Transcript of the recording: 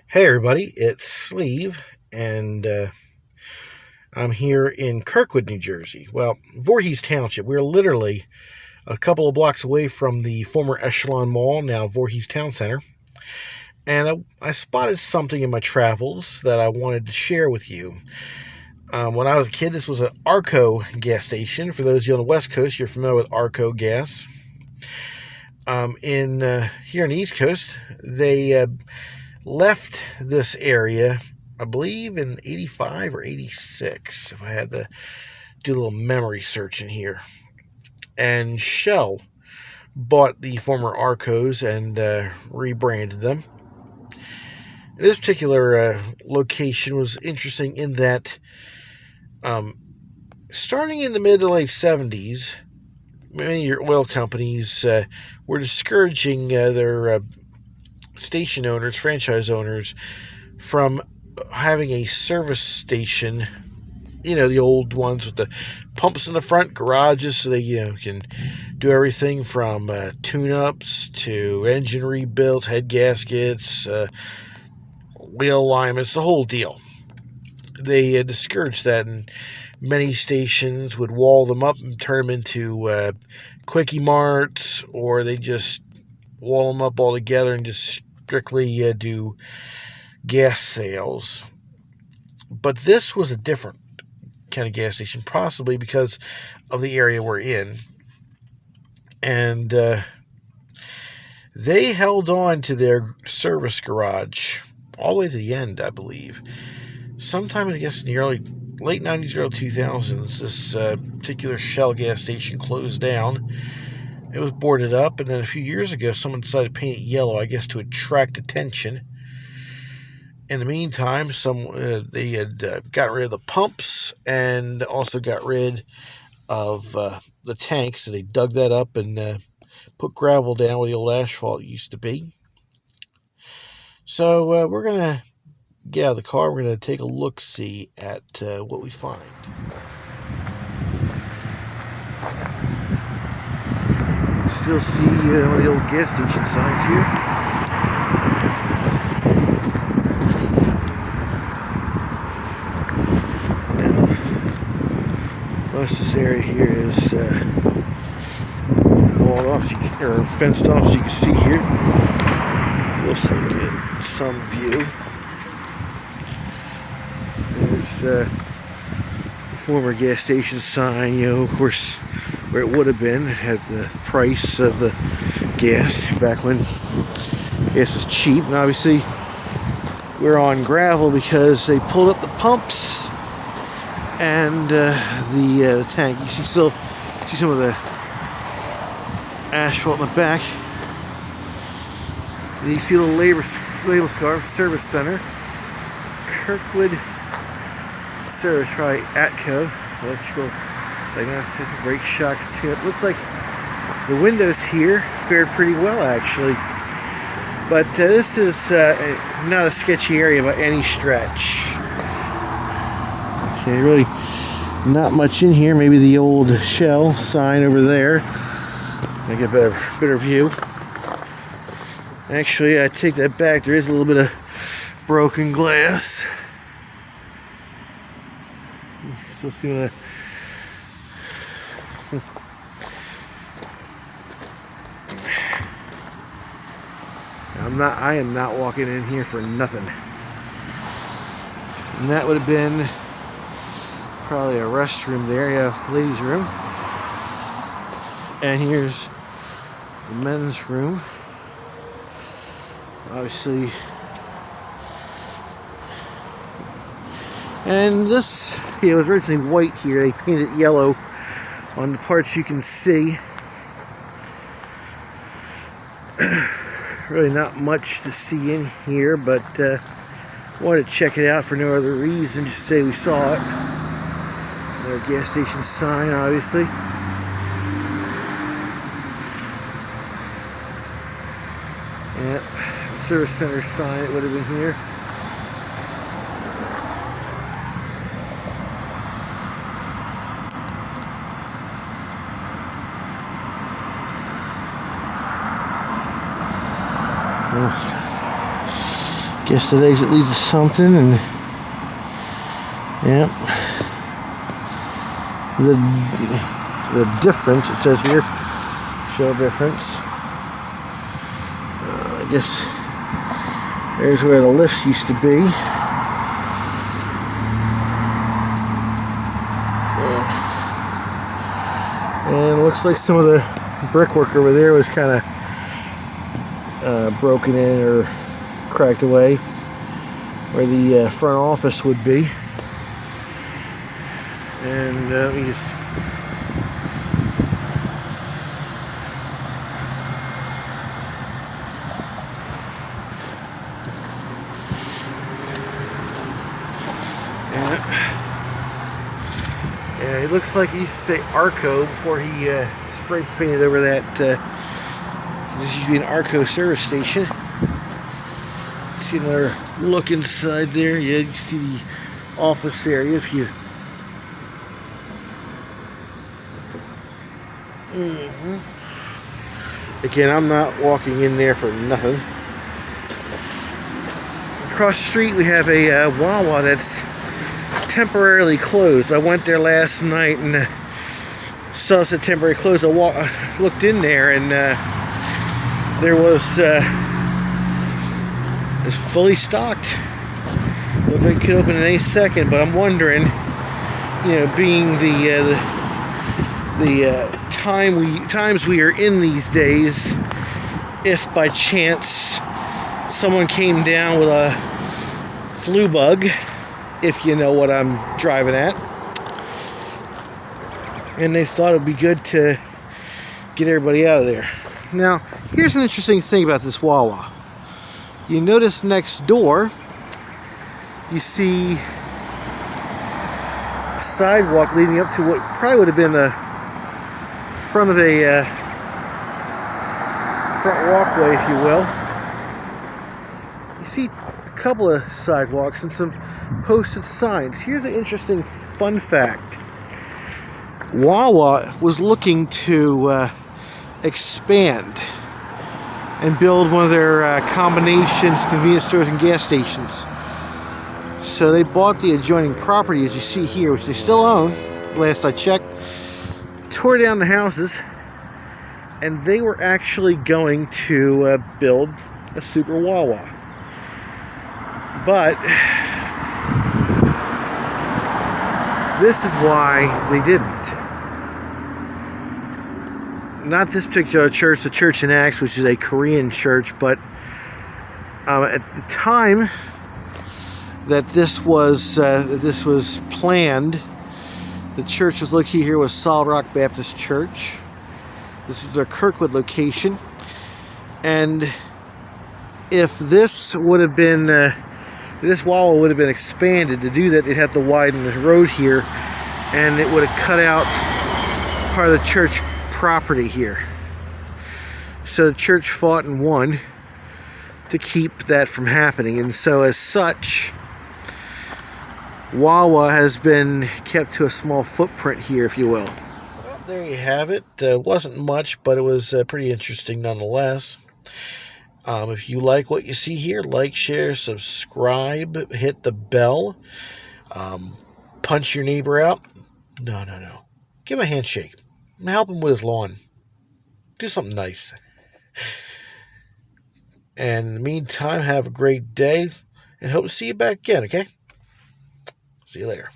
Hey everybody, it's Sleeve, and I'm here in Kirkwood, New Jersey. Well, Voorhees Township. We're literally a couple of blocks away from the former Echelon Mall, now Voorhees Town Center. And I spotted something in my travels that I wanted to share with you. When I was a kid, this was an ARCO gas station. For those of you on the West Coast, you're familiar with ARCO gas. Here on the East Coast, they left this area, I believe, in 85 or 86, if I had to do a little memory search in here. And Shell bought the former Arcos and rebranded them. This particular location was interesting in that starting in the mid to late 70s, many of your oil companies were discouraging their station owners, franchise owners, from having a service station, the old ones with the pumps in the front, garages, so they can do everything from tune-ups to engine rebuilds, head gaskets, wheel alignments, the whole deal. They discouraged that, and many stations would wall them up and turn them into quickie marts, or they just wall them up all together and just strictly do gas sales. But this was a different kind of gas station, possibly because of the area we're in. And they held on to their service garage all the way to the end, I believe. Sometime, I guess, in the late 90s, early 2000s, this particular Shell gas station closed down. It was boarded up, and then a few years ago, someone decided to paint it yellow, I guess, to attract attention. In the meantime, they had gotten rid of the pumps and also got rid of the tanks. So they dug that up and put gravel down where the old asphalt used to be. So we're going to get out of the car. We're going to take a look-see at what we find. Still see one of the old gas station signs here. Most of this area here is walled off, or fenced off, so you can see here. We'll still get some view. There's the former gas station sign, of course, where it would have been. It had the price of the gas back when gas was cheap, and obviously we're on gravel because they pulled up the pumps and the tank. You see some of the asphalt in the back. And you see the label scarf, service center, Kirkwood service, probably ARCO, electrical diagnostics, brake shocks, tip. Looks like the windows here fared pretty well, actually. But this is not a sketchy area by any stretch. Okay, really not much in here. Maybe the old Shell sign over there. Make a better view. Actually, I take that back. There is a little bit of broken glass. Still seeing that. I am not walking in here for nothing. And that would have been probably a restroom there, yeah, ladies' room. And here's the men's room. Obviously. And this, it was originally white here. They painted it yellow on the parts you can see. Really not much to see in here, but wanted to check it out for no other reason, just to say we saw it. Another gas station sign, obviously. Yep, service center sign, it would have been here. Guess that exit leads to something, and yeah. The difference, it says here, show difference. I guess there's where the lifts used to be. And it looks like some of the brickwork over there was kind of broken in or cracked away where the front office would be. And let me just yeah, it looks like he used to say ARCO before he spray painted over that. This used to be an ARCO service station. See another look inside there. Yeah, you see the office area if you. Again, I'm not walking in there for nothing. Across the street we have a Wawa that's temporarily closed. I went there last night and saw it's a temporary close. I looked in there and there was it's fully stocked. Looked like it could open in any second, but I'm wondering, you know, being the times we are in these days, if by chance someone came down with a flu bug, if you know what I'm driving at, and they thought it would be good to get everybody out of there. Now, here's an interesting thing about this Wawa. You notice next door, you see a sidewalk leading up to what probably would have been the front of a front walkway, if you will. You see a couple of sidewalks and some posted signs. Here's an interesting fun fact. Wawa was looking to expand and build one of their combinations convenience stores and gas stations. So they bought the adjoining property, as you see here, which they still own, last I checked, tore down the houses, and they were actually going to build a super Wawa. But this is why they didn't. Not this particular church, the church in Acts, which is a Korean church, but at the time that this was planned, the church was located here was Solid Rock Baptist Church. This is their Kirkwood location, and if this would have been this Wawa would have been expanded. To do that, they'd have to widen the road here, and it would have cut out part of the church property here. So the church fought and won to keep that from happening, and so as such, Wawa has been kept to a small footprint here, if you will. Well, there you have it. Wasn't much, but it was pretty interesting nonetheless. If you like what you see here, like, share, subscribe, hit the bell, punch your neighbor out. No. Give him a handshake. Help him with his lawn. Do something nice. And in the meantime, have a great day, and hope to see you back again, okay? See you later.